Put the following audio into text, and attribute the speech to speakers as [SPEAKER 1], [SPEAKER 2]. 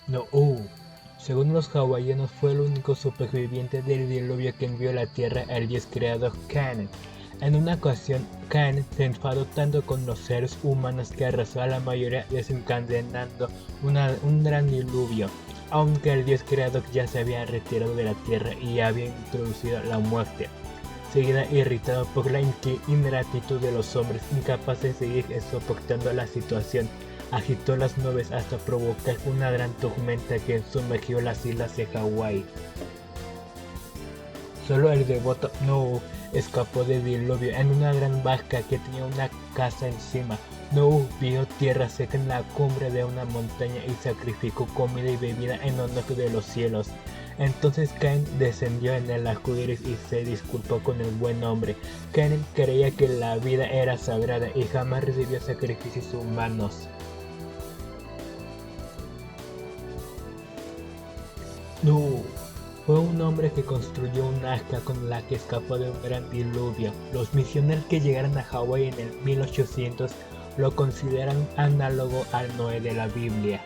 [SPEAKER 1] Noah, según los hawaianos, fue el único superviviente del diluvio que envió a la tierra al dios creador Canaan. En una ocasión, Canaan se enfadó tanto con los seres humanos que arrasó a la mayoría, desencadenando un gran diluvio. Aunque el dios creador ya se había retirado de la tierra y había introducido la muerte. Seguida, irritado por la ingratitud de los hombres, incapaces de seguir soportando la situación, agitó las nubes hasta provocar una gran tormenta que sumergió las islas de Hawái. Solo el devoto Noah escapó del diluvio en una gran barca que tenía una casa encima. Noah vio tierra seca en la cumbre de una montaña y sacrificó comida y bebida en honor de los cielos. Entonces Cain descendió en el arco iris y se disculpó con el buen hombre. Cain creía que la vida era sagrada y jamás recibió sacrificios humanos. Noah fue un hombre que construyó un arca con la que escapó de un gran diluvio. Los misioneros que llegaron a Hawái en el 1800 lo consideran análogo al Noé de la Biblia.